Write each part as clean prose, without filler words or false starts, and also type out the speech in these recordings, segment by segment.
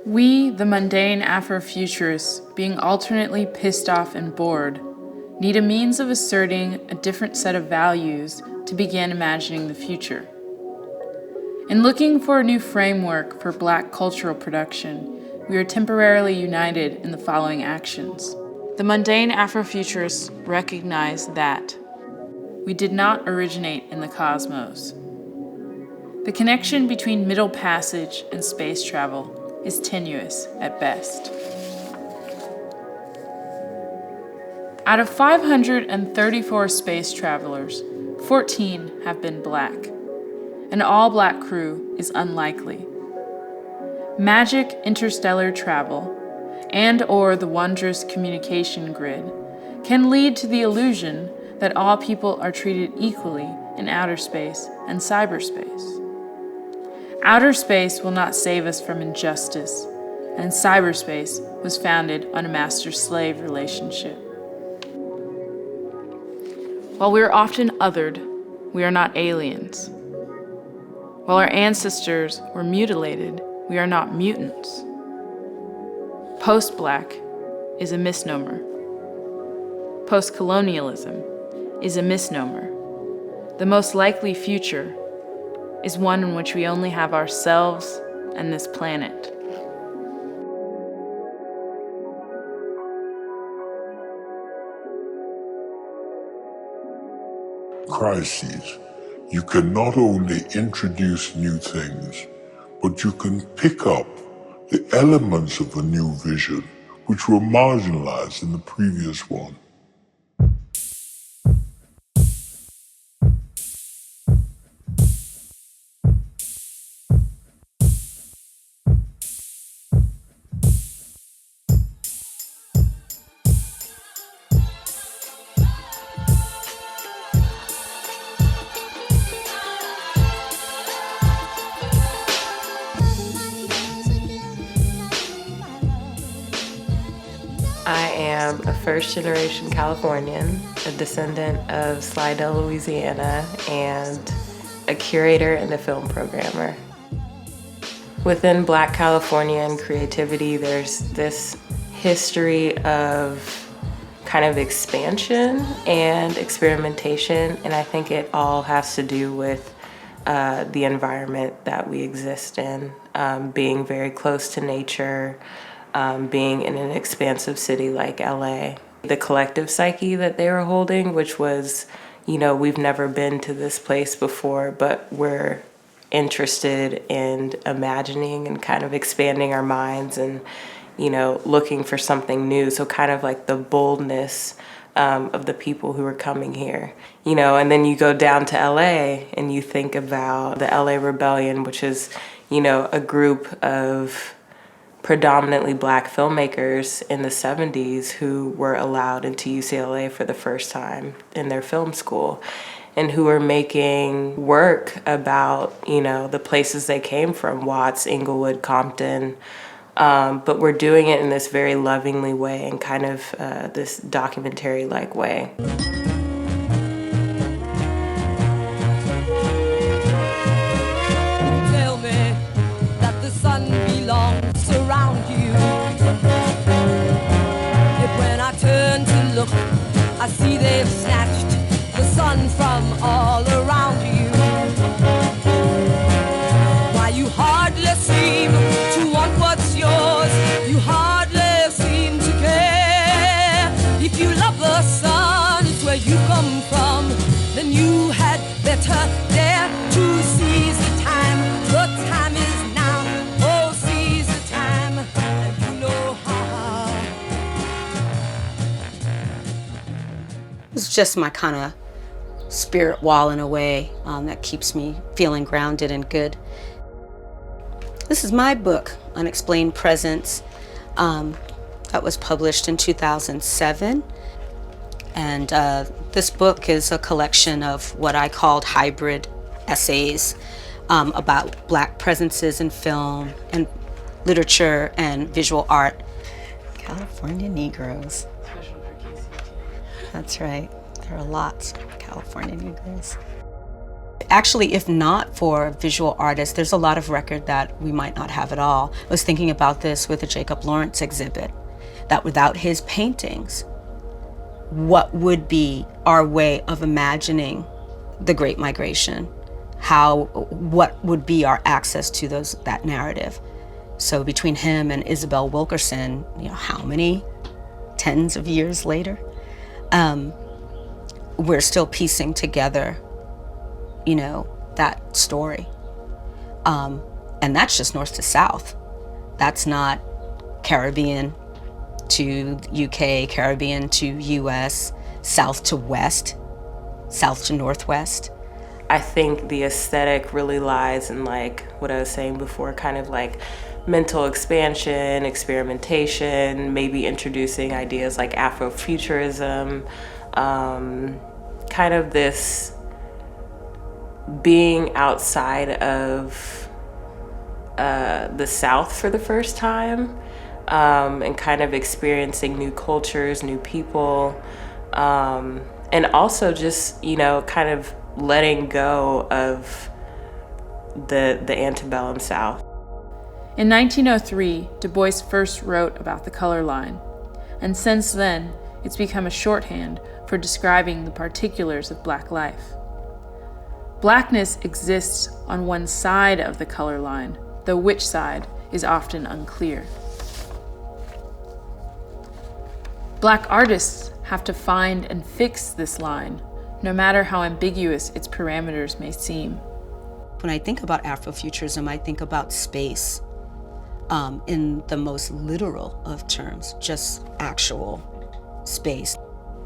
We, the mundane Afrofuturists, being alternately pissed off and bored, need a means of asserting a different set of values to begin imagining the future. In looking for a new framework for Black cultural production, we are temporarily united in the following actions. The mundane Afrofuturists recognize that we did not originate in the cosmos. The connection between Middle Passage and space travel is tenuous at best. Out of 534 space travelers, 14 have been Black. An all-Black crew is unlikely. Magic interstellar travel and/or the wondrous communication grid can lead to the illusion that all people are treated equally in outer space and cyberspace. Outer space will not save us from injustice, and cyberspace was founded on a master-slave relationship. While we are often othered, we are not aliens. While our ancestors were mutilated, we are not mutants. Post-Black is a misnomer. Post-colonialism is a misnomer. The most likely future is one in which we only have ourselves and this planet. Crises. You can not only introduce new things, but you can pick up the elements of a new vision which were marginalized in the previous one. I am a first-generation Californian, a descendant of Slidell, Louisiana, and a curator and a film programmer. Within Black California and creativity, there's this history of kind of expansion and experimentation, and I think it all has to do with the environment that we exist in, being very close to nature, being in an expansive city like LA. The collective psyche that they were holding, which was, we've never been to this place before, but we're interested in imagining and kind of expanding our minds and, looking for something new. So kind of like the boldness of the people who are coming here, and then you go down to LA and you think about the LA Rebellion, which is, a group of predominantly Black filmmakers in the 70s who were allowed into UCLA for the first time in their film school and who were making work about, the places they came from, Watts, Inglewood, Compton, but we're doing it in this very lovingly way and kind of this documentary-like way. Tell me that the sun belongs around you. Yet when I turn to look, I see they've snatched the sun from all around you. Why you hardly seem to want what's yours, you hardly seem to care. If you love the sun, it's where you come from, then you had better dare to seize the time. The time is now, oh seize the time, and you know how. It's just my kind of spirit wall in a way that keeps me feeling grounded and good. This is my book, Unexplained Presence, that was published in 2007. And this book is a collection of what I called hybrid essays about Black presences in film and literature and visual art. California Negroes. Special for KCT. That's right. There are lots of California Negroes. Actually, if not for visual artists, there's a lot of record that we might not have at all. I was thinking about this with the Jacob Lawrence exhibit, that without his paintings, what would be our way of imagining the Great Migration? What would be our access to that narrative? So between him and Isabel Wilkerson, how many tens of years later, we're still piecing together, that story. And that's just north to south. That's not Caribbean to UK, Caribbean to US, south to west, south to northwest. I think the aesthetic really lies in like what I was saying before, kind of like mental expansion, experimentation, maybe introducing ideas like Afrofuturism, kind of this being outside of the South for the first time, and kind of experiencing new cultures, new people, and also just, kind of letting go of the antebellum South. In 1903, Du Bois first wrote about the color line, and since then, it's become a shorthand for describing the particulars of Black life. Blackness exists on one side of the color line, though which side is often unclear. Black artists have to find and fix this line, no matter how ambiguous its parameters may seem. When I think about Afrofuturism, I think about space in the most literal of terms, just actual space,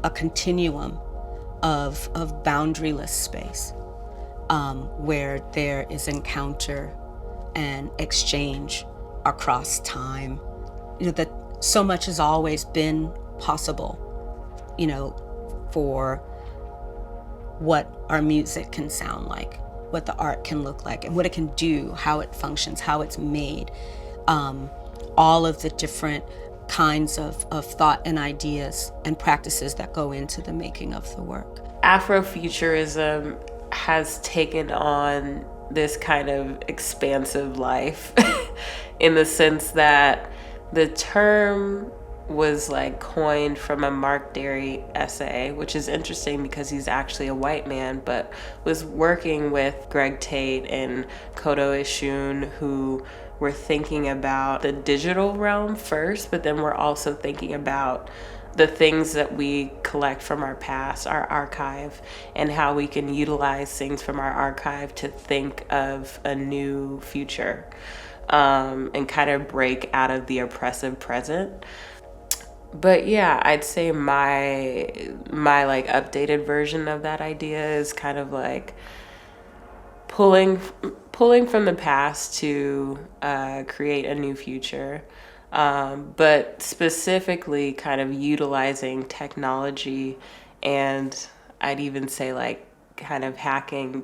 a continuum of boundaryless space, where there is encounter and exchange across time. That so much has always been possible, for what our music can sound like, what the art can look like, and what it can do, how it functions, how it's made, all of the different kinds of thought and ideas and practices that go into the making of the work. Afrofuturism has taken on this kind of expansive life in the sense that the term was like coined from a Mark Derry essay, which is interesting because he's actually a white man, but was working with Greg Tate and Kodo Ishun, who were thinking about the digital realm first, but then we're also thinking about the things that we collect from our past, our archive, and how we can utilize things from our archive to think of a new future, and kind of break out of the oppressive present. But yeah, I'd say my like updated version of that idea is kind of like pulling from the past to create a new future, but specifically kind of utilizing technology, and I'd even say like kind of hacking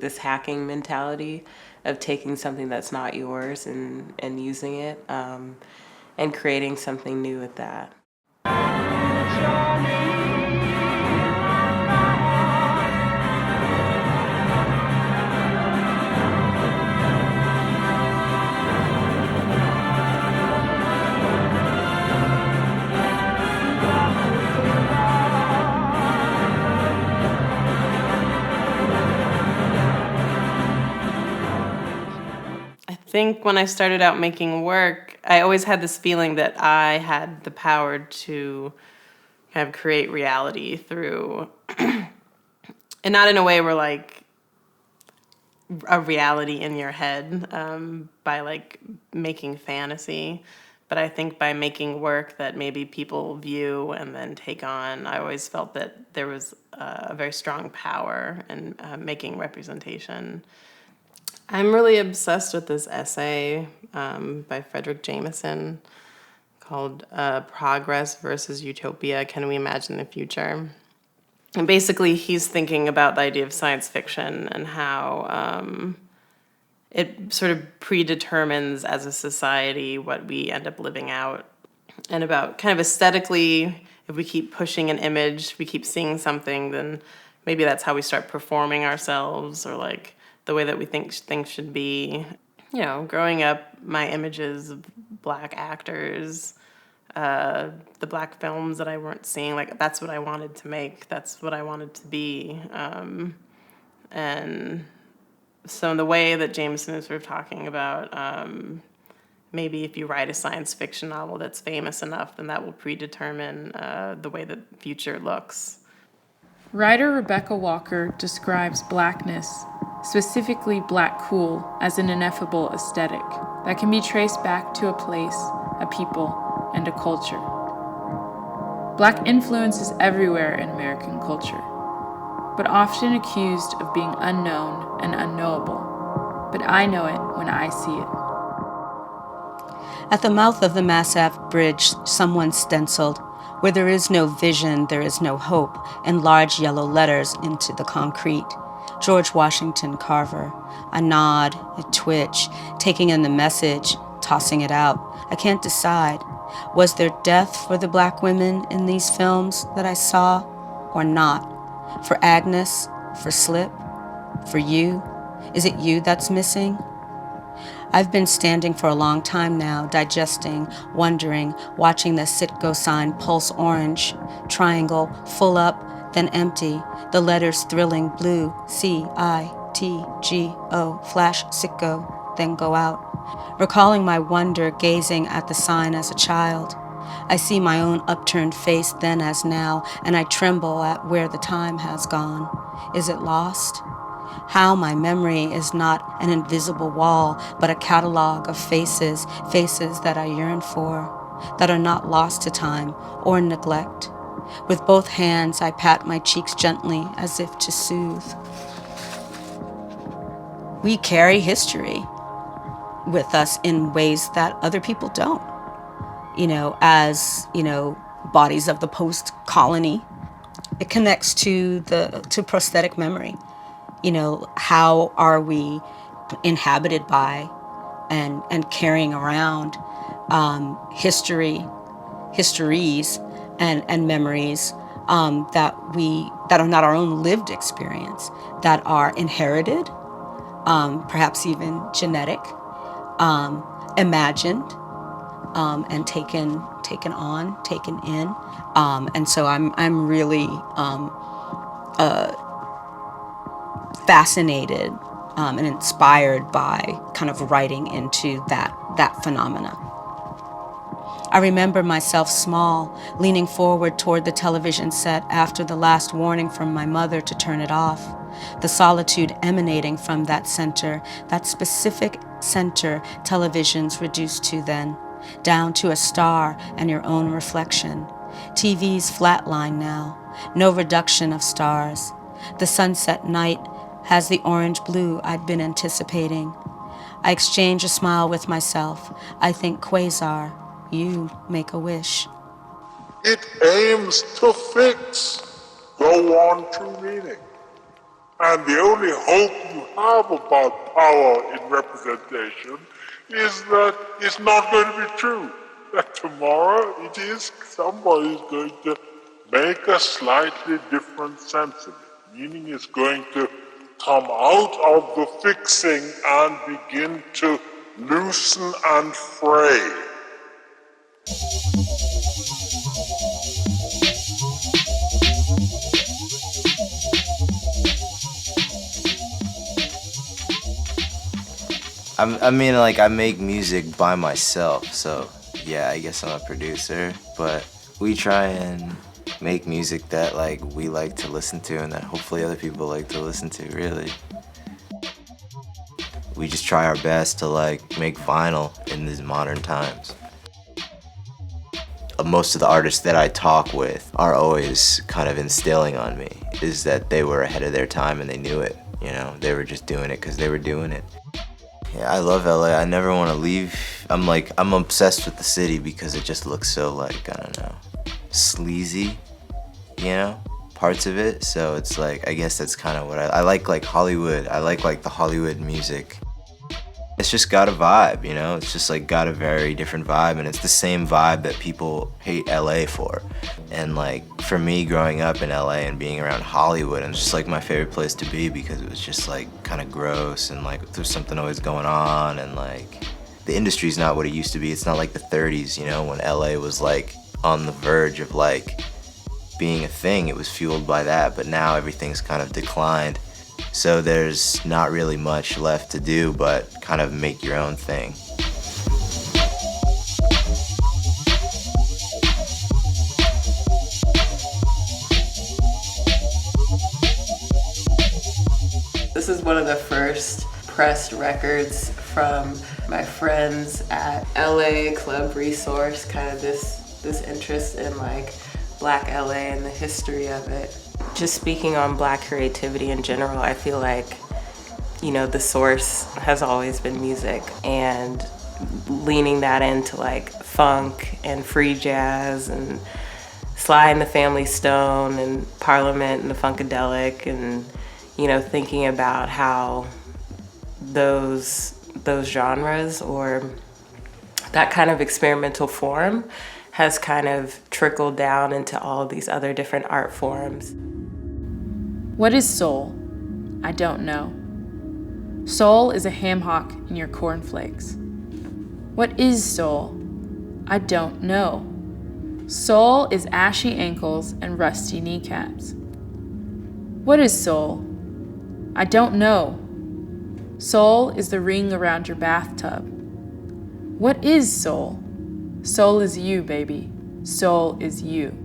mentality of taking something that's not yours and using it, and creating something new with that. I think when I started out making work, I always had this feeling that I had the power to kind of create reality through, and not in a way where like a reality in your head, by like making fantasy, but I think by making work that maybe people view and then take on. I always felt that there was a very strong power in making representation. I'm really obsessed with this essay by Frederick Jameson called Progress versus Utopia, Can We Imagine the Future? And basically he's thinking about the idea of science fiction and how it sort of predetermines as a society what we end up living out. And about kind of aesthetically, if we keep pushing an image, we keep seeing something, then maybe that's how we start performing ourselves or like the way that we think things should be. You know, growing up, my images of Black actors, the Black films that I weren't seeing, like, that's what I wanted to make. That's what I wanted to be. And so the way that Jameson is sort of talking about, maybe if you write a science fiction novel that's famous enough, then that will predetermine the way the future looks. Writer Rebecca Walker describes Blackness, specifically Black cool, as an ineffable aesthetic that can be traced back to a place, a people, and a culture. Black influence is everywhere in American culture, but often accused of being unknown and unknowable. But I know it when I see it. At the mouth of the Mass Ave Bridge, someone stenciled, "Where there is no vision, there is no hope," in large yellow letters into the concrete. George Washington Carver. I nod, I twitch, taking in the message, tossing it out. I can't decide. Was there death for the Black women in these films that I saw, or not? For Agnes, for Slip, for you? Is it you that's missing? I've been standing for a long time now, digesting, wondering, watching the Citgo sign pulse orange, triangle, full up, then empty, the letters thrilling blue, C-I-T-G-O, flash Citgo, then go out. Recalling my wonder gazing at the sign as a child. I see my own upturned face then as now, and I tremble at where the time has gone. Is it lost? How my memory is not an invisible wall, but a catalog of faces, faces that I yearn for, that are not lost to time or neglect. With both hands, I pat my cheeks gently as if to soothe. We carry history with us in ways that other people don't. As bodies of the post-colony, it connects to prosthetic memory. How are we inhabited by and carrying around histories and memories that are not our own lived experience, that are inherited, perhaps even genetic, imagined, and taken in. And so I'm really fascinated and inspired by kind of writing into that phenomena. I remember myself small, leaning forward toward the television set after the last warning from my mother to turn it off. The solitude emanating from that center, that specific center television's reduced to then, down to a star and your own reflection. TV's flatline now, no reduction of stars. The sunset night has the orange-blue I'd been anticipating. I exchange a smile with myself. I think Quasar, you make a wish. It aims to fix. Go on to meaning. And the only hope you have about power in representation is that it's not going to be true. That tomorrow somebody's going to make a slightly different sense of it. Meaning is going to come out of the fixing and begin to loosen and fray. I make music by myself, so yeah, I guess I'm a producer, but we try and make music that we like to listen to and that hopefully other people like to listen to, really. We just try our best to make vinyl in these modern times. Most of the artists that I talk with are always kind of instilling on me is that they were ahead of their time and they knew it, they were just doing it because they were doing it. Yeah, I love LA. I never want to leave. I'm obsessed with the city because it just looks so I don't know, sleazy, parts of it. So it's I guess that's kind of what I like Hollywood. I like the Hollywood music. It's just got a vibe, you know? It's just like got a very different vibe, and it's the same vibe that people hate LA for. And like for me growing up in LA and being around Hollywood, and it's just like my favorite place to be because it was just like kind of gross and like there's something always going on, and like the industry's not what it used to be. It's not like the 30s, you know, when LA was like on the verge of like being a thing. It was fueled by that, but now everything's kind of declined. So there's not really much left to do but kind of make your own thing. This is one of the first pressed records from my friends at LA Club Resource, kind of this interest in like Black LA and the history of it. Just speaking on Black creativity in general, I feel like, you know, the source has always been music, and leaning that into like funk and free jazz and Sly and the Family Stone and Parliament and the Funkadelic, and, you know, thinking about how those genres or that kind of experimental form has kind of trickled down into all of these other different art forms. What is soul? I don't know. Soul is a ham hock in your cornflakes. What is soul? I don't know. Soul is ashy ankles and rusty kneecaps. What is soul? I don't know. Soul is the ring around your bathtub. What is soul? Soul is you, baby. Soul is you.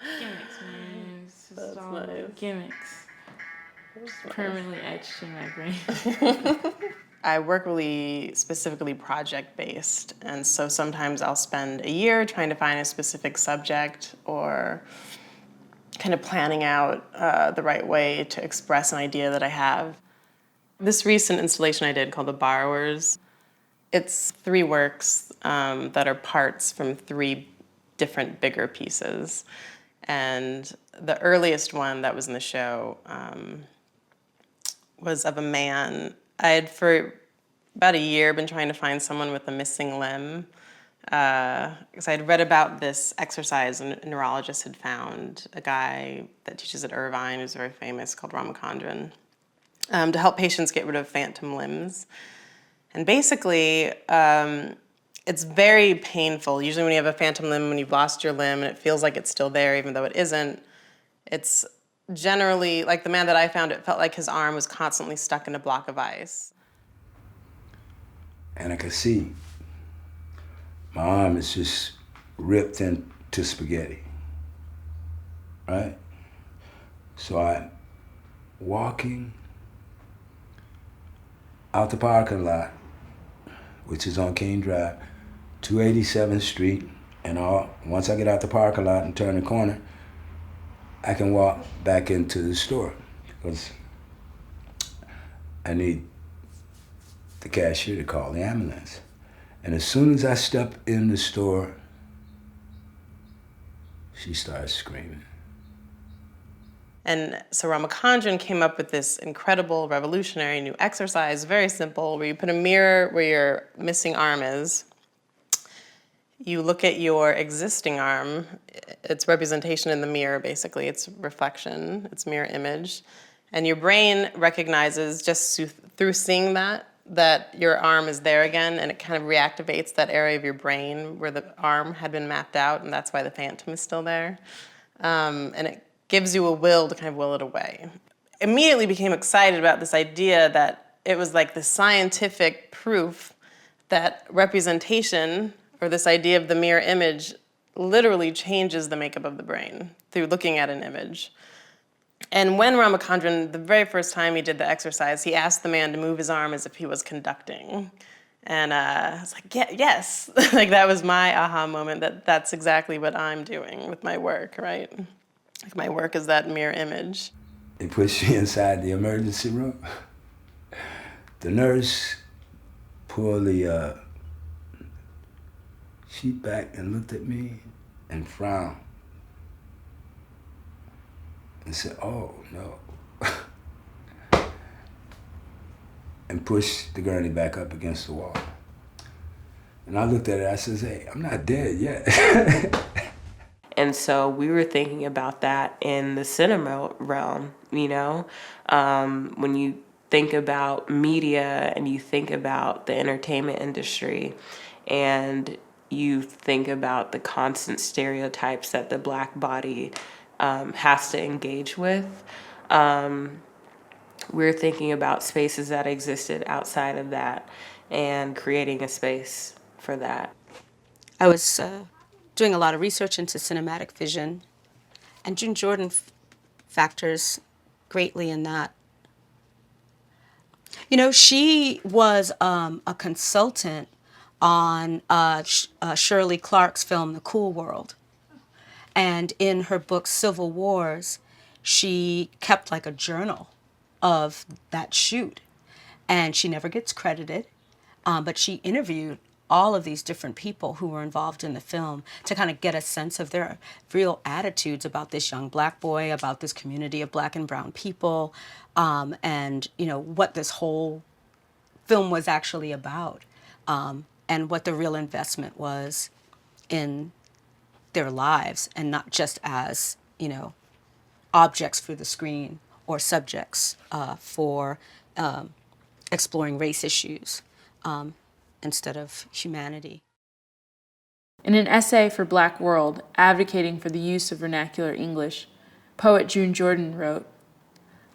Gimmicks, man. It's just all nice. Gimmicks. Permanently etched in my brain. I work really specifically project-based, and so sometimes I'll spend a year trying to find a specific subject or kind of planning out the right way to express an idea that I have. This recent installation I did called The Borrowers, it's 3 works that are parts from 3 different bigger pieces. And the earliest one that was in the show was of a man. I had for about a year been trying to find someone with a missing limb because I'd read about this exercise a neurologist had found, a guy that teaches at Irvine who's very famous called Ramachandran, to help patients get rid of phantom limbs. And basically, it's very painful. Usually when you have a phantom limb, when you've lost your limb and it feels like it's still there even though it isn't, it's generally, like the man that I found, it felt like his arm was constantly stuck in a block of ice. And I could see my arm is just ripped into spaghetti, right? So I'm walking out the parking lot, which is on King Drive, 287th Street, and once I get out the parking lot and turn the corner, I can walk back into the store because I need the cashier to call the ambulance. And as soon as I step in the store, she starts screaming. And so Ramachandran came up with this incredible, revolutionary new exercise, very simple, where you put a mirror where your missing arm is. You look at your existing arm. It's representation in the mirror, basically. It's reflection, it's mirror image. And your brain recognizes, just through seeing that your arm is there again, and it kind of reactivates that area of your brain where the arm had been mapped out, and that's why the phantom is still there. And it gives you a will to kind of will it away. Immediately became excited about this idea that it was like the scientific proof that representation, or this idea of the mirror image, literally changes the makeup of the brain through looking at an image. And when Ramachandran, the very first time he did the exercise, he asked the man to move his arm as if he was conducting. And I was like, yeah, yes. Like that was my aha moment, that's exactly what I'm doing with my work, right? Like my work is that mirror image. They pushed me inside the emergency room. The nurse pulled the sheet back and looked at me and frowned and said, "Oh, no." And pushed the gurney back up against the wall. And I looked at it, I says, "Hey, I'm not dead yet." And so we were thinking about that in the cinema realm, you know? When you think about media and you think about the entertainment industry and you think about the constant stereotypes that the Black body has to engage with, we're thinking about spaces that existed outside of that and creating a space for that. I was doing a lot of research into cinematic vision, and June Jordan factors greatly in that. You know, she was a consultant on Shirley Clarke's film, The Cool World. And in her book, Civil Wars, she kept like a journal of that shoot. And she never gets credited, but she interviewed all of these different people who were involved in the film to kind of get a sense of their real attitudes about this young Black boy, about this community of Black and brown people, and you know what this whole film was actually about, and what the real investment was in their lives, and not just as, you know, objects for the screen or subjects for exploring race issues. Instead of humanity. In an essay for Black World advocating for the use of vernacular English, poet June Jordan wrote,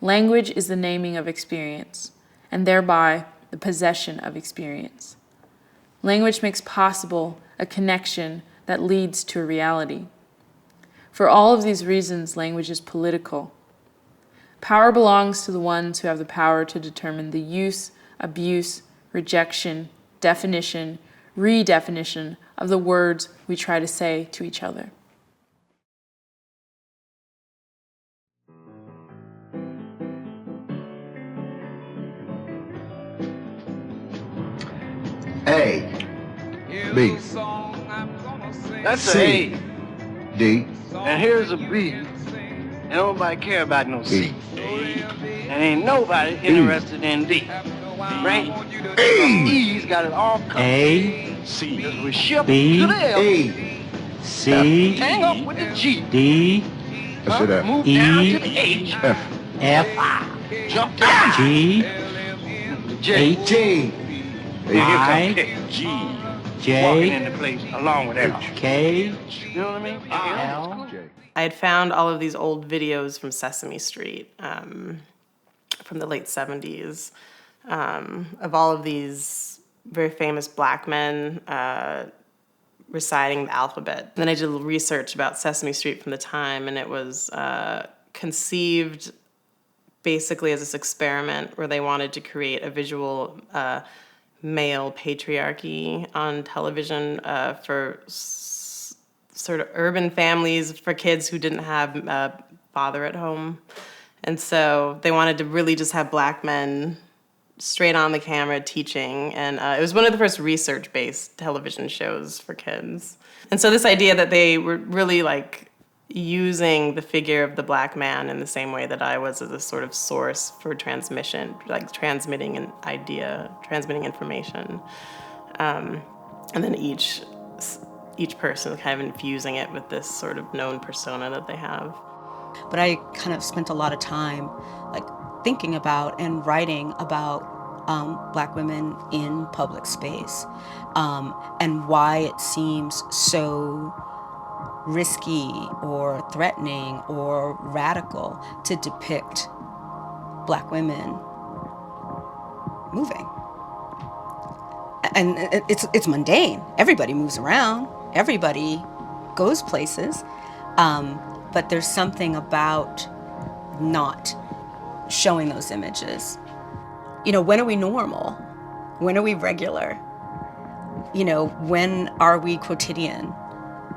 "Language is the naming of experience, and thereby the possession of experience. Language makes possible a connection that leads to a reality. For all of these reasons, language is political. Power belongs to the ones who have the power to determine the use, abuse, rejection, definition, redefinition of the words we try to say to each other." A, B. That's a A. D. And here's a B. And nobody care about no C. And ain't nobody interested in D. Right? E's got it all covered. A, C. We ship B, to the L. A, C, Hang up with the G. D, Move E, down to the H. F, Jump to the G, J. H, J. Here I, comes K. G. Walking J, into place along with H. K, You know what I mean? L. I had found all of these old videos from Sesame Street from the late 70s of all of these very famous Black men reciting the alphabet. Then I did a little research about Sesame Street from the time, and it was conceived basically as this experiment where they wanted to create a visual male patriarchy on television for sort of urban families, for kids who didn't have a father at home. And so they wanted to really just have Black men straight on the camera teaching. And it was one of the first research-based television shows for kids. And so this idea that they were really like using the figure of the Black man in the same way that I was as a sort of source for transmission, like transmitting an idea, transmitting information. And then each person kind of infusing it with this sort of known persona that they have. But I kind of spent a lot of time like thinking about and writing about Black women in public space, and why it seems so risky or threatening or radical to depict Black women moving. And it's mundane. Everybody moves around. Everybody goes places. But there's something about not showing those images. You know, when are we normal? When are we regular? You know, when are we quotidian?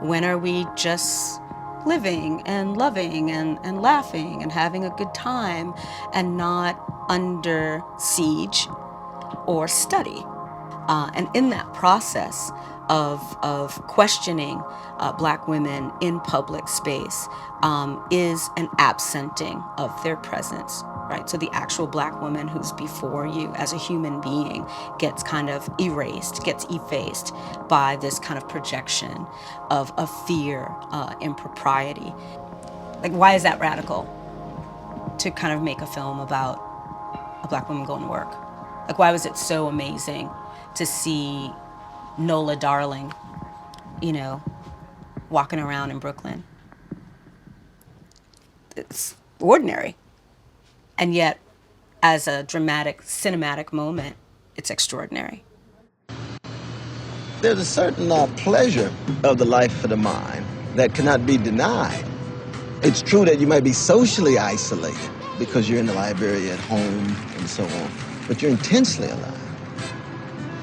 When are we just living and loving and laughing and having a good time and not under siege or study? And in that process of questioning Black women in public space is an absenting of their presence, right? So the actual Black woman who's before you as a human being gets kind of erased, gets effaced by this kind of projection of fear, impropriety. Like, why is that radical to kind of make a film about a Black woman going to work? Like, why was it so amazing to see Nola Darling, you know, walking around in Brooklyn? It's ordinary. And yet, as a dramatic, cinematic moment, it's extraordinary. There's a certain pleasure of the life of the mind that cannot be denied. It's true that you might be socially isolated because you're in the library at home and so on, but you're intensely alive.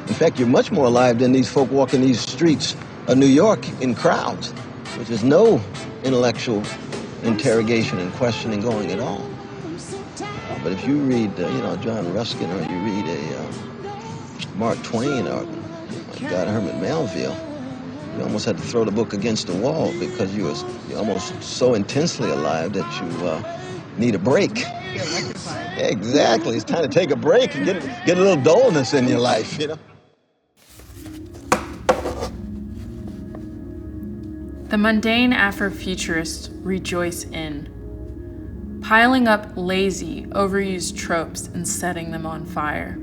In fact, you're much more alive than these folk walking these streets of New York in crowds, which is no intellectual interrogation and questioning going at all. But if you read, John Ruskin, or you read a Mark Twain, or my God, Herman Melville, you almost had to throw the book against the wall because you're almost so intensely alive that you need a break. Exactly. It's time to take a break and get a little dullness in your life, you know. The mundane Afrofuturists rejoice in, piling up lazy, overused tropes and setting them on fire.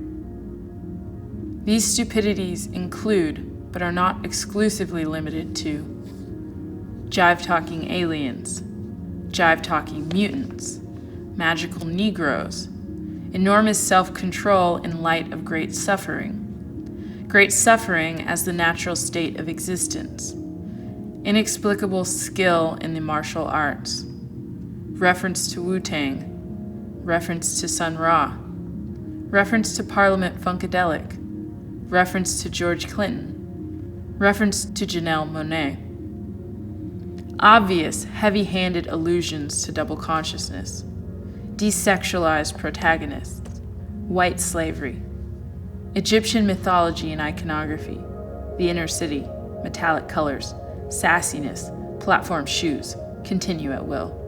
These stupidities include, but are not exclusively limited to, jive-talking aliens, jive-talking mutants, magical Negroes, enormous self-control in light of great suffering as the natural state of existence, inexplicable skill in the martial arts, reference to Wu-Tang, reference to Sun Ra, reference to Parliament Funkadelic, reference to George Clinton, reference to Janelle Monáe. Obvious, heavy-handed allusions to double consciousness, desexualized protagonists, white slavery, Egyptian mythology and iconography, the inner city, metallic colors, sassiness, platform shoes, continue at will.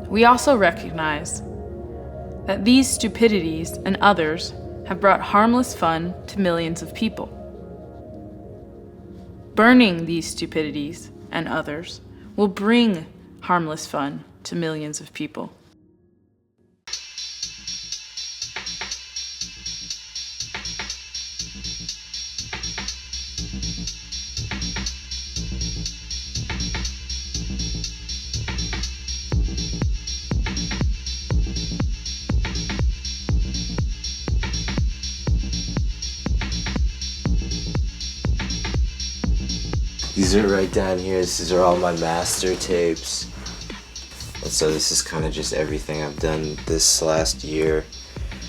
We also recognize that these stupidities and others have brought harmless fun to millions of people. Burning these stupidities and others will bring harmless fun to millions of people. These are right down here. These are all my master tapes. And so this is kind of just everything I've done this last year.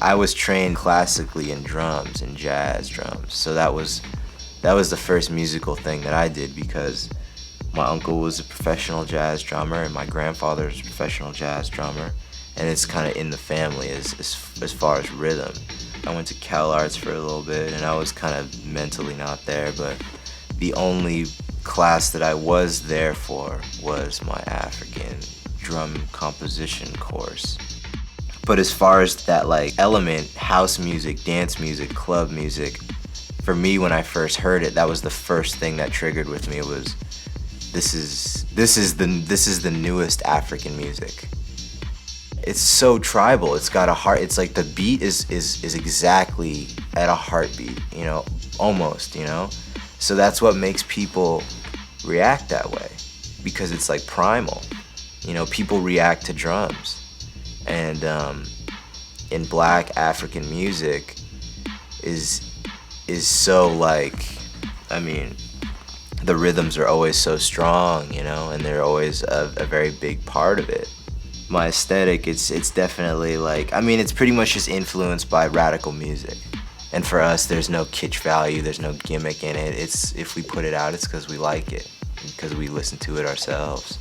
I was trained classically in drums and jazz drums. So that was the first musical thing that I did because my uncle was a professional jazz drummer and my grandfather was a professional jazz drummer. And it's kind of in the family as far as rhythm. I went to Cal Arts for a little bit and I was kind of mentally not there, but the only class that I was there for was my African drum composition course. But as far as that like element, house music, dance music, club music, for me when I first heard it, that was the first thing that triggered with me. It was this is the newest African music. It's so tribal. It's got a heart. It's like the beat is exactly at a heartbeat, you know, almost, you know. So that's what makes people react that way, because it's like primal. You know, people react to drums. And in Black African music is so like, I mean, the rhythms are always so strong, you know, and they're always a very big part of it. My aesthetic, it's definitely like, I mean, it's pretty much just influenced by radical music. And for us, there's no kitsch value, there's no gimmick in it. It's, if we put it out, it's because we like it, because we listen to it ourselves.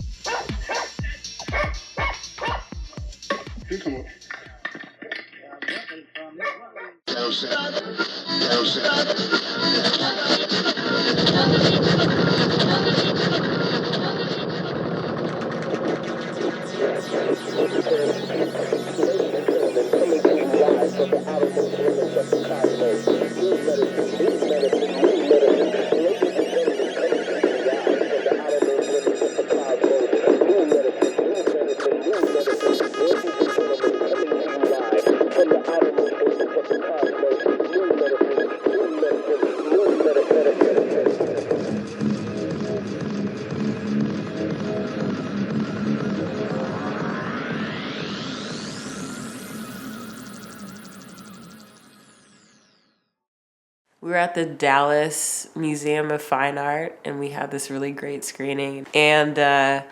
We were at the Dallas Museum of Fine Art, and we had this really great screening. And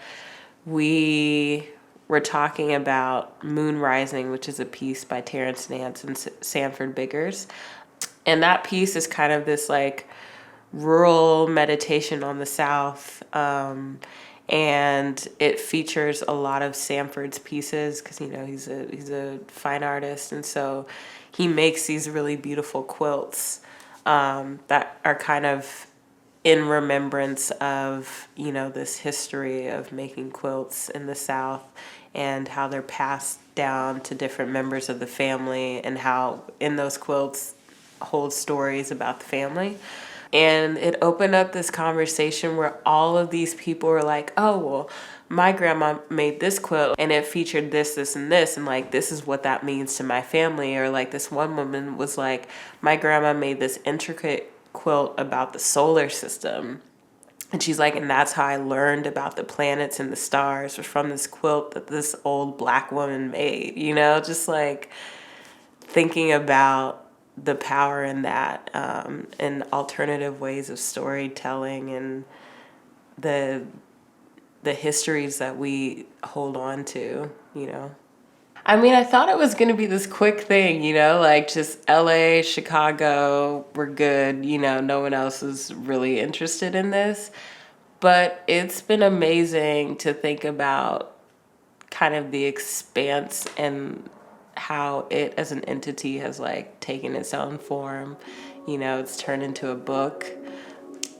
we were talking about Moon Rising, which is a piece by Terrence Nance and Sanford Biggers. And that piece is kind of this like rural meditation on the South. And it features a lot of Sanford's pieces because, you know, he's a fine artist. And so he makes these really beautiful quilts that are kind of in remembrance of, you know, this history of making quilts in the South and how they're passed down to different members of the family and how in those quilts hold stories about the family. And it opened up this conversation where all of these people were like, oh, well, my grandma made this quilt and it featured this, this, and this. And like, this is what that means to my family. Or like this one woman was like, my grandma made this intricate quilt about the solar system. And she's like, and that's how I learned about the planets and the stars, was from this quilt that this old Black woman made, you know, just like thinking about the power in that, and alternative ways of storytelling and the histories that we hold on to, you know. I mean, I thought it was going to be this quick thing, you know, like just LA, Chicago, we're good, you know, no one else is really interested in this. But it's been amazing to think about kind of the expanse and how it as an entity has like taken its own form. You know, it's turned into a book.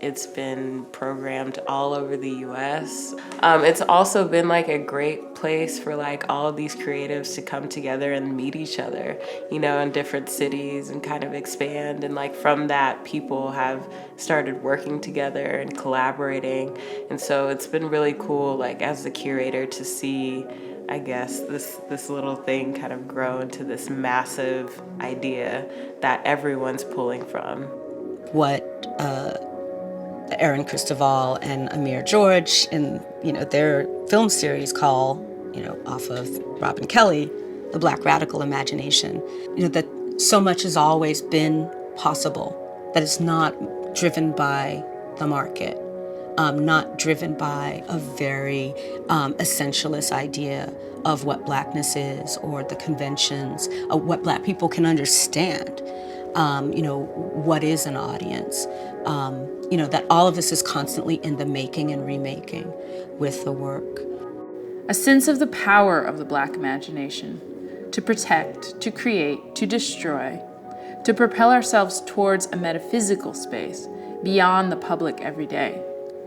It's been programmed all over the US. It's also been like a great place for like all of these creatives to come together and meet each other, you know, in different cities and kind of expand. And like from that, people have started working together and collaborating. And so it's been really cool, like as the curator, to see, I guess, this little thing kind of grow into this massive idea that everyone's pulling from. What Aaron Christoval and Amir George in, you know, their film series call, you know, off of Robin Kelly, The Black Radical Imagination, you know, that so much has always been possible, that it's not driven by the market, not driven by a very essentialist idea of what Blackness is or the conventions of what Black people can understand. You know, what is an audience? You know, that all of this is constantly in the making and remaking with the work. A sense of the power of the Black imagination, to protect, to create, to destroy, to propel ourselves towards a metaphysical space beyond the public everyday.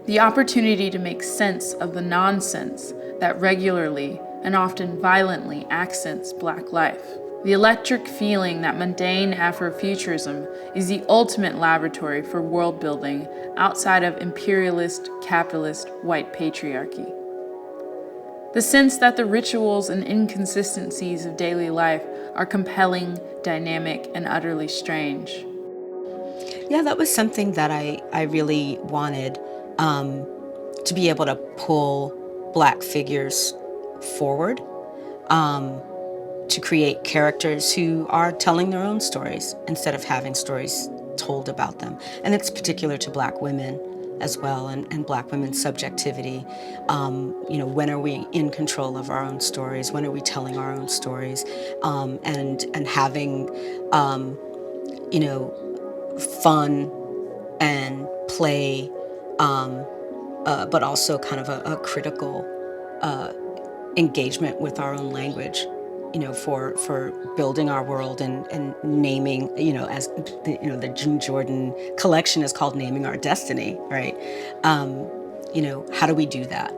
The opportunity to make sense of the nonsense that regularly and often violently accents Black life. The electric feeling that mundane Afrofuturism is the ultimate laboratory for world building outside of imperialist, capitalist, white patriarchy. The sense that the rituals and inconsistencies of daily life are compelling, dynamic, and utterly strange. Yeah, that was something that I really wanted, to be able to pull Black figures forward, to create characters who are telling their own stories instead of having stories told about them. And it's particular to Black women as well, and Black women's subjectivity. When are we in control of our own stories? When are we telling our own stories? And having, fun and play, but also kind of a critical engagement with our own language, for building our world and naming, as the June Jordan collection is called Naming Our Destiny, right? How do we do that?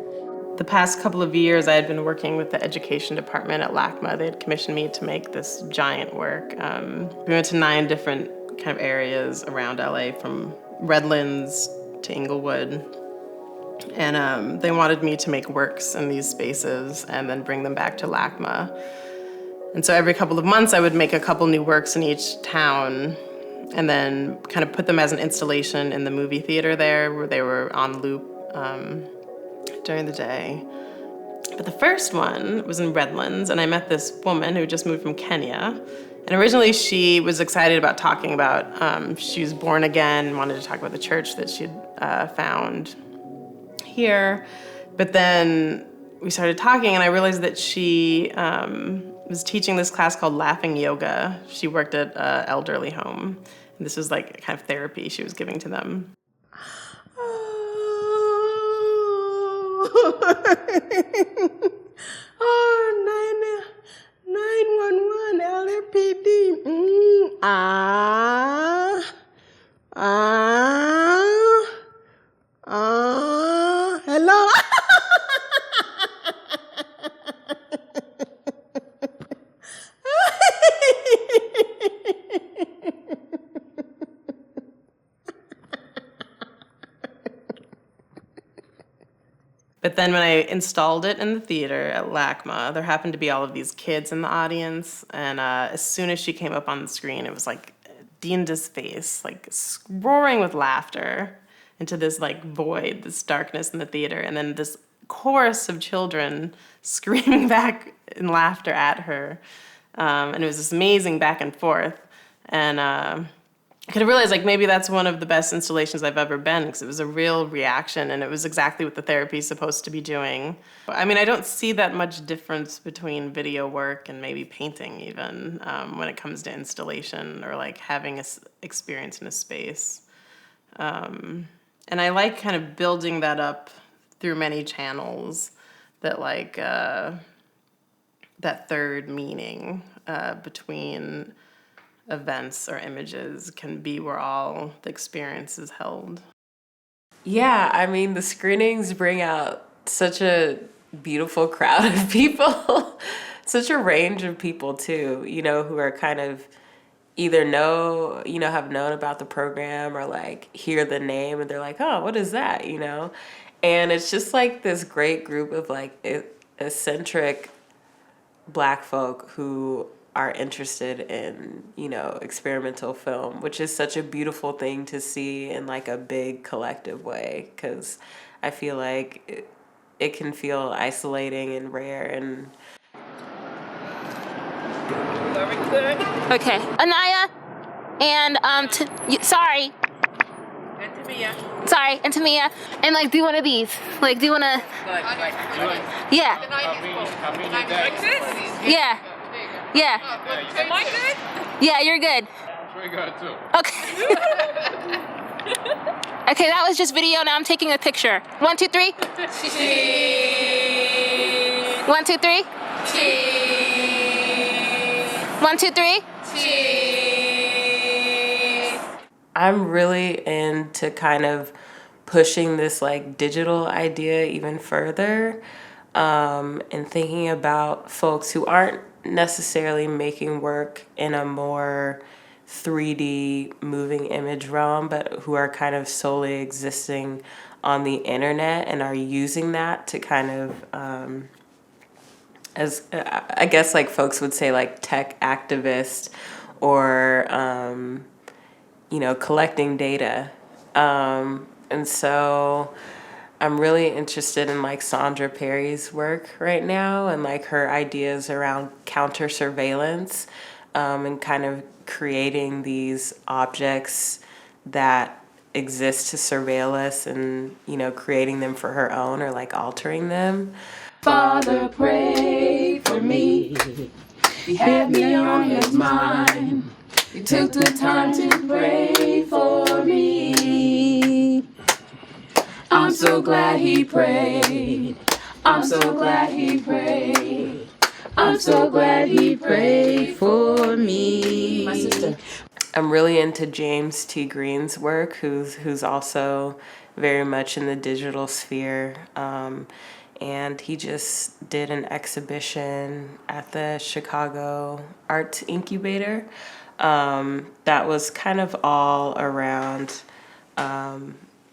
The past couple of years, I had been working with the education department at LACMA. They had commissioned me to make this giant work. We went to 9 different kind of areas around LA, from Redlands to Inglewood. And they wanted me to make works in these spaces and then bring them back to LACMA. And so every couple of months, I would make a couple new works in each town and then kind of put them as an installation in the movie theater there, where they were on loop during the day. But the first one was in Redlands, and I met this woman who just moved from Kenya. And originally she was excited about talking about, she was born again, wanted to talk about the church that she'd found here. But then we started talking, and I realized that she was teaching this class called Laughing Yoga. She worked at an elderly home. And this was like kind of therapy she was giving to them. Oh, 911, LAPD. Hello? But then when I installed it in the theater at LACMA, there happened to be all of these kids in the audience. And as soon as she came up on the screen, it was like Dinda's face, like roaring with laughter into this like void, this darkness in the theater. And then this chorus of children screaming back in laughter at her. And it was this amazing back and forth. And I could realize like maybe that's one of the best installations I've ever been, because it was a real reaction and it was exactly what the therapy is supposed to be doing. I mean, I don't see that much difference between video work and maybe painting even when it comes to installation or like having an experience in a space. And I like kind of building that up through many channels, that like that third meaning between events or images can be where all the experience is held. Yeah, I mean, the screenings bring out such a beautiful crowd of people, such a range of people too, who are kind of either have known about the program or like hear the name and they're like, oh, what is that, And it's just like this great group of like eccentric Black folk who are interested in, experimental film, which is such a beautiful thing to see in like a big collective way, because I feel like it can feel isolating and rare and... Okay, Anaya, and sorry. And Tamia. Sorry, and Tamia, and like do one of these. Like do one of. Yeah. Like this? Yeah. Yeah. Am I good? Yeah, you're good. We got it too. Okay. Okay, that was just video. Now I'm taking a picture. 1, 2, 3. Cheese. 1, 2, 3. Cheese. 1, 2, 3. Cheese. I'm really into kind of pushing this like digital idea even further, and thinking about folks who aren't necessarily making work in a more 3D moving image realm, but who are kind of solely existing on the internet and are using that to kind of, as I guess like folks would say, like tech activist or, collecting data. And so I'm really interested in like Sandra Perry's work right now and like her ideas around counter surveillance, and kind of creating these objects that exist to surveil us and, creating them for her own or like altering them. Father, pray for me. He had me on his mind. He took the time to pray for me. I'm so glad he prayed. I'm so glad he prayed. I'm so glad he prayed for me. My sister. I'm really into James T. Green's work, who's also very much in the digital sphere. And he just did an exhibition at the Chicago Art Incubator that was kind of all around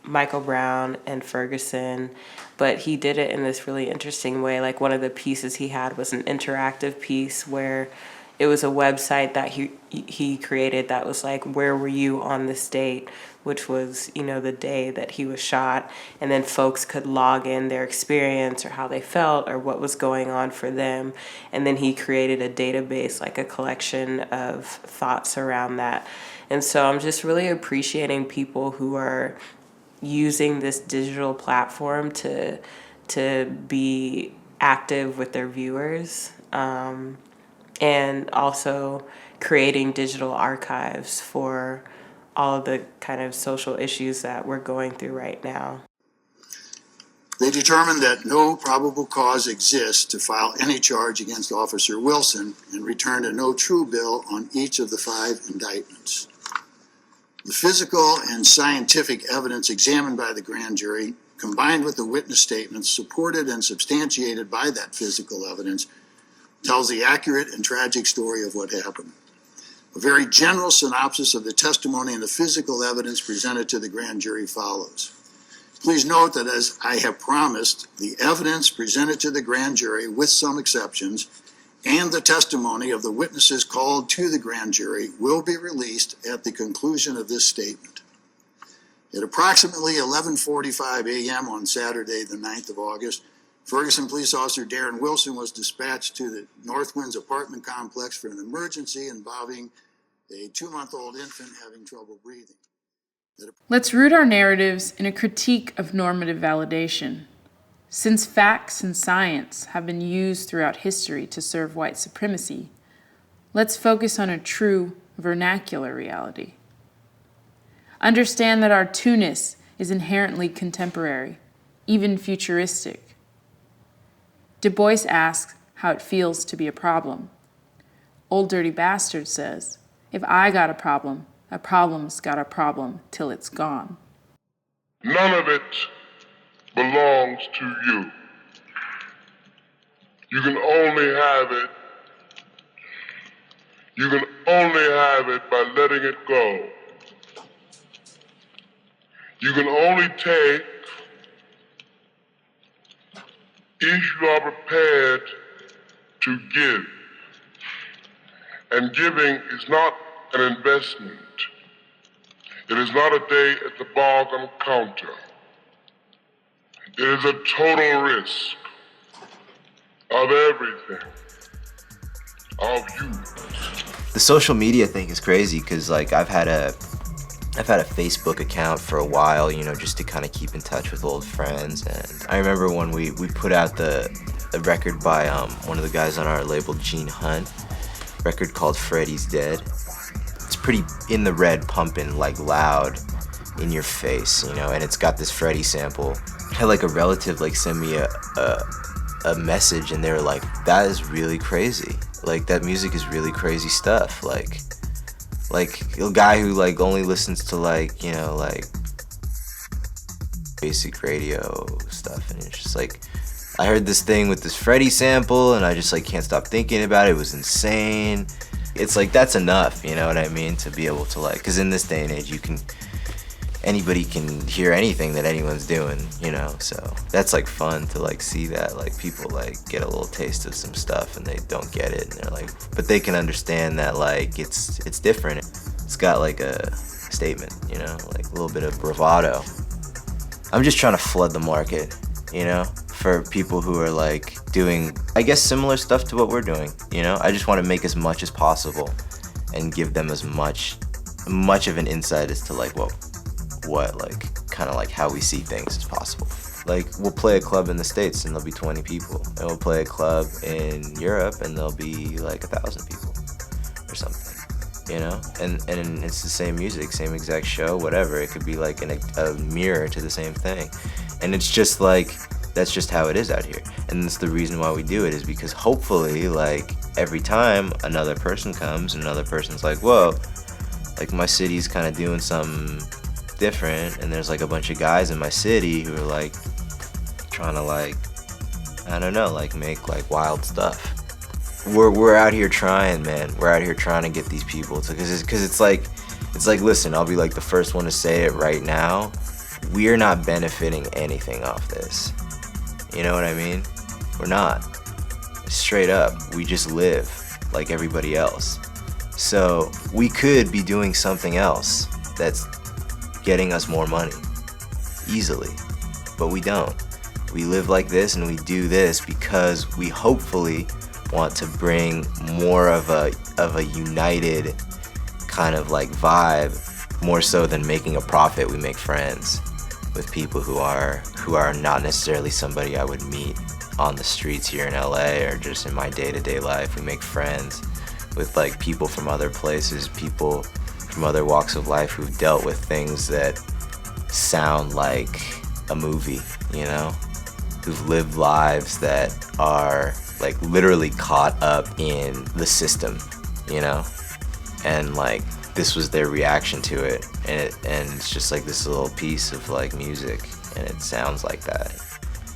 Michael Brown and Ferguson, but he did it in this really interesting way. Like one of the pieces he had was an interactive piece where it was a website that he created that was like, where were you on this date, which was, the day that he was shot. And then folks could log in their experience or how they felt or what was going on for them. And then he created a database, like a collection of thoughts around that. And so I'm just really appreciating people who are using this digital platform to be active with their viewers, and also creating digital archives for all of the kind of social issues that we're going through right now. They determined that no probable cause exists to file any charge against Officer Wilson and returned a no true bill on each of the 5 indictments. The physical and scientific evidence examined by the grand jury, combined with the witness statements supported and substantiated by that physical evidence, tells the accurate and tragic story of what happened. A very general synopsis of the testimony and the physical evidence presented to the grand jury follows. Please note that, as I have promised, the evidence presented to the grand jury, with some exceptions, and the testimony of the witnesses called to the grand jury will be released at the conclusion of this statement. At approximately 11:45 a.m. on Saturday, the 9th of August, Ferguson Police Officer Darren Wilson was dispatched to the Northwinds apartment complex for an emergency involving a 2-month-old infant having trouble breathing. Let's root our narratives in a critique of normative validation. Since facts and science have been used throughout history to serve white supremacy, let's focus on a true vernacular reality. Understand that our two-ness is inherently contemporary, even futuristic. Du Bois asks how it feels to be a problem. Old Dirty Bastard says, if I got a problem's got a problem till it's gone. None of it belongs to you. You can only have it. You can only have it by letting it go. You can only take if you are prepared to give. And giving is not an investment. It is not a day at the bargain counter. It is a total risk of everything, of you. The social media thing is crazy because like I've had a Facebook account for a while, just to kind of keep in touch with old friends. And I remember when we put out the record by one of the guys on our label, Gene Hunt, record called Freddy's Dead. It's pretty in the red, pumping, like loud, in your face, and it's got this Freddy sample. I had like a relative send me a message, and they were like, that is really crazy. Like that music is really crazy stuff. Like a guy who only listens to basic radio stuff, and it's just like, I heard this thing with this Freddie sample, and I just like can't stop thinking about it. It was insane. It's like, that's enough, you know what I mean? To be able to like, because in this day and age, anybody can hear anything that anyone's doing, you know? So that's like fun to like see that, like people like get a little taste of some stuff and they don't get it, and they're like, but they can understand that like it's different. It's got like a statement, you know, like a little bit of bravado. I'm just trying to flood the market, you know, for people who are like doing, I guess, similar stuff to what we're doing, you know? I just want to make as much as possible and give them as much of an insight as to like what like kind of like how we see things as possible. Like, we'll play a club in the States and there'll be 20 people, and we'll play a club in Europe and there'll be like 1,000 people or something, you know? And it's the same music, same exact show, whatever. It could be like a mirror to the same thing. And it's just like, that's just how it is out here. And that's the reason why we do it, is because hopefully, like, every time another person comes and another person's like, whoa, like my city's kind of doing something different, and there's like a bunch of guys in my city who are like trying to like, I don't know, like make like wild stuff. We're out here trying, man. We're out here trying to get these people to, because it's like, listen, I'll be like the first one to say it right now. We're not benefiting anything off this. You know what I mean? We're not. Straight up, we just live like everybody else. So we could be doing something else that's getting us more money easily, but we don't. We live like this, and we do this because we hopefully want to bring more of a united kind of like vibe, more so than making a profit. We make friends with people who are not necessarily somebody I would meet on the streets here in LA or just in my day-to-day life. We make friends with like people from other places, people from other walks of life who've dealt with things that sound like a movie, you know? Who've lived lives that are like literally caught up in the system, you know? And like, this was their reaction to it, and it's just like this little piece of like music, and it sounds like that.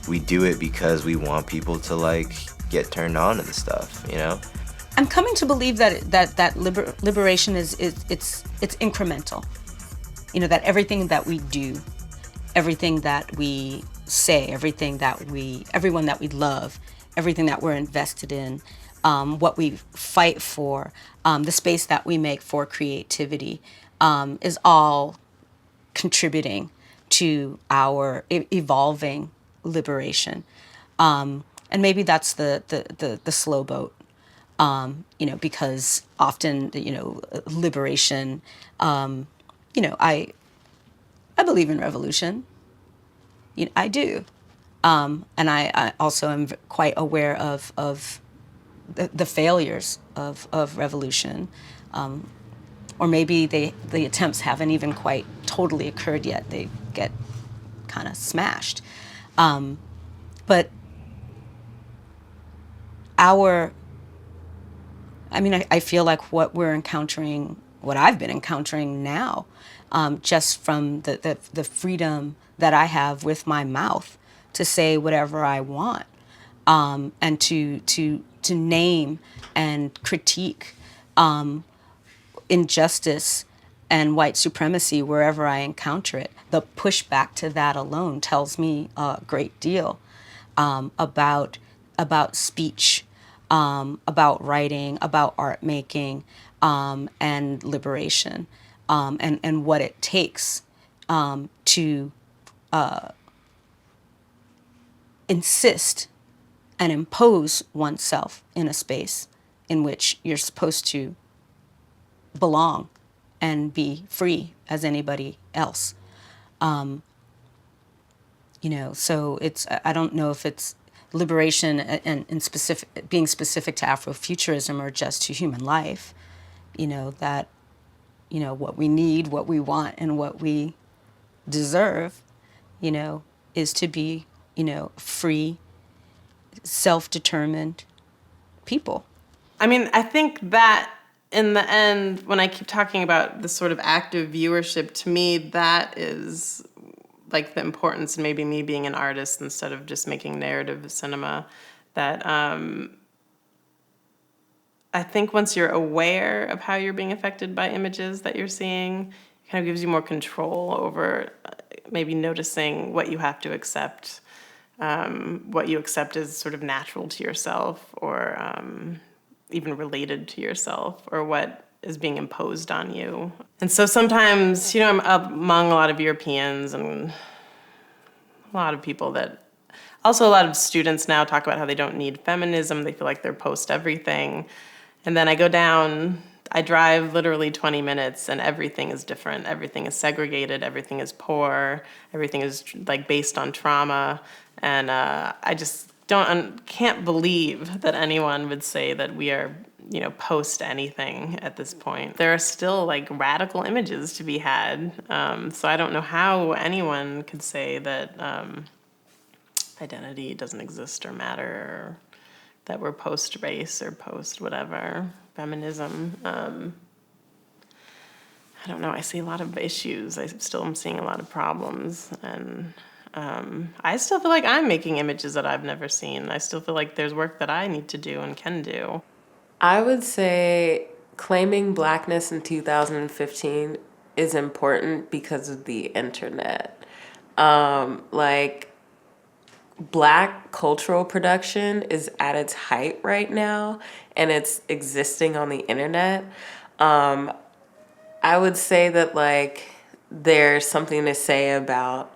We do it because we want people to like get turned on to the stuff, you know? I'm coming to believe that liberation is it's incremental. You know, that everything that we do, everything that we say, everyone that we love, everything that we're invested in, what we fight for, the space that we make for creativity, is all contributing to our evolving liberation. And maybe that's the slow boat, you know, because often, you know, liberation, you know, I believe in revolution. You know, I do. And I also am quite aware of the failures of revolution, or maybe the attempts haven't even quite totally occurred yet. They get kind of smashed. But I feel like what I've been encountering now, just from the freedom that I have with my mouth to say whatever I want, and to name and critique injustice and white supremacy wherever I encounter it. The pushback to that alone tells me a great deal about speech, about writing, about art making, and liberation, and what it takes to insist and impose oneself in a space in which you're supposed to belong and be free as anybody else. You know, so I don't know if it's liberation and specific, being specific to Afrofuturism or just to human life, you know, that, you know, what we need, what we want, and what we deserve, you know, is to be, you know, free, self-determined people. I mean, I think that in the end, when I keep talking about this sort of active viewership, to me, that is like the importance, and maybe me being an artist instead of just making narrative cinema, that I think once you're aware of how you're being affected by images that you're seeing, it kind of gives you more control over maybe noticing what you have to accept, what you accept as sort of natural to yourself, or even related to yourself, or what is being imposed on you. And so sometimes, you know, I'm among a lot of Europeans and a lot of people that, also a lot of students now talk about how they don't need feminism, they feel like they're post everything. And then I go down, I drive literally 20 minutes and everything is different. Everything is segregated, everything is poor, everything is like based on trauma. And I just can't believe that anyone would say that we are, you know, post anything at this point. There are still like radical images to be had. So I don't know how anyone could say that identity doesn't exist or matter, or that we're post-race or post-whatever, feminism. I don't know, I see a lot of issues. I still am seeing a lot of problems. And I still feel like I'm making images that I've never seen. I still feel like there's work that I need to do and can do. I would say claiming Blackness in 2015 is important because of the internet. Like, Black cultural production is at its height right now, and it's existing on the internet. I would say that, like, there's something to say about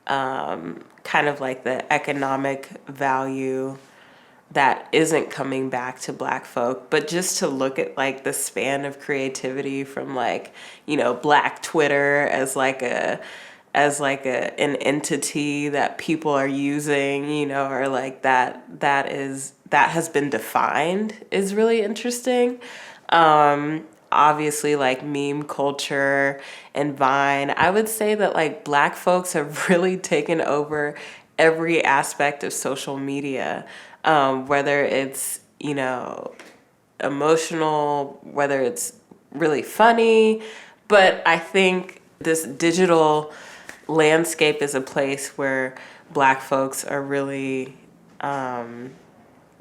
kind of like the economic value that isn't coming back to Black folk, but just to look at like the span of creativity from, like, you know, Black Twitter as an entity that people are using, you know, or like that has been defined is really interesting. Obviously, like meme culture and Vine, I would say that like Black folks have really taken over every aspect of social media, whether it's, you know, emotional, whether it's really funny. But I think this digital landscape is a place where Black folks are really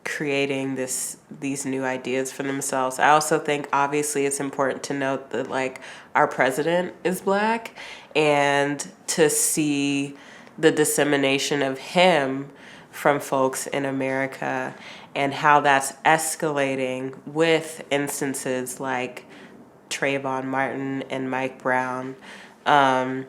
creating these new ideas for themselves. I also think obviously it's important to note that like our president is Black, and to see the dissemination of him from folks in America and how that's escalating with instances like Trayvon Martin and Mike Brown, and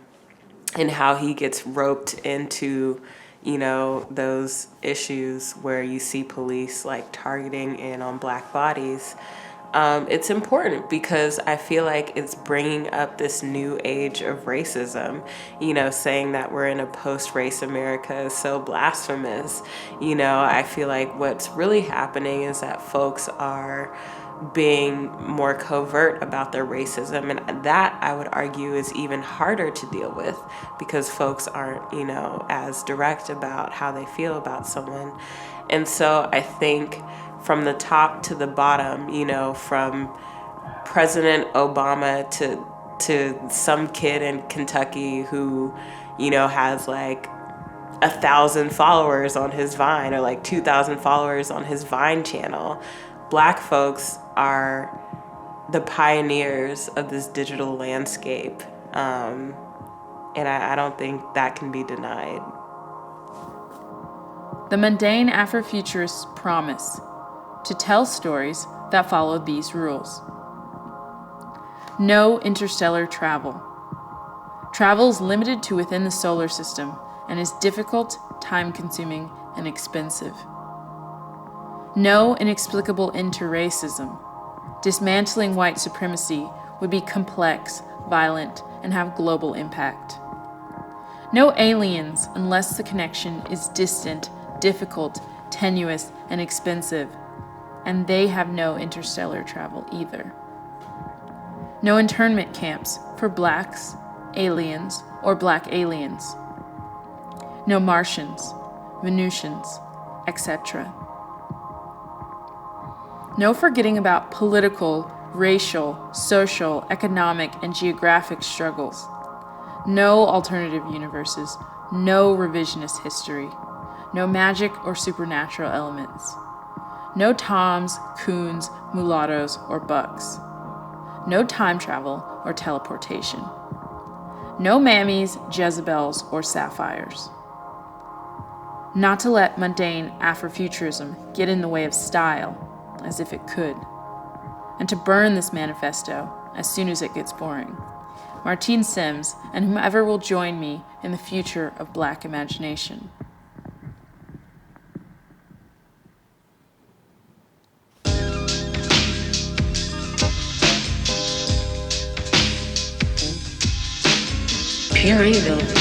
how he gets roped into, you know, those issues where you see police like targeting in on Black bodies. It's important because I feel like it's bringing up this new age of racism. You know, saying that we're in a post-race America is so blasphemous. You know, I feel like what's really happening is that folks are being more covert about their racism, and that I would argue is even harder to deal with because folks aren't, you know, as direct about how they feel about someone. And so I think from the top to the bottom, you know, from President Obama to some kid in Kentucky who, you know, has like 1,000 followers on his Vine, or like 2,000 followers on his Vine channel, Black folks are the pioneers of this digital landscape. And I don't think that can be denied. The mundane Afrofuturists promise to tell stories that follow these rules. No interstellar travel. Travel is limited to within the solar system and is difficult, time-consuming, and expensive. No inexplicable interracism. Dismantling white supremacy would be complex, violent, and have global impact. No aliens unless the connection is distant, difficult, tenuous, and expensive, and they have no interstellar travel either. No internment camps for Blacks, aliens, or Black aliens. No Martians, Venusians, etc. No forgetting about political, racial, social, economic, and geographic struggles. No alternative universes, no revisionist history, no magic or supernatural elements. No Toms, Coons, mulattoes, or bucks. No time travel or teleportation. No mammies, Jezebels, or sapphires. Not to let mundane Afrofuturism get in the way of style, as if it could. And to burn this manifesto as soon as it gets boring. Martine Sims, and whomever will join me in the future of Black imagination. Pure evil.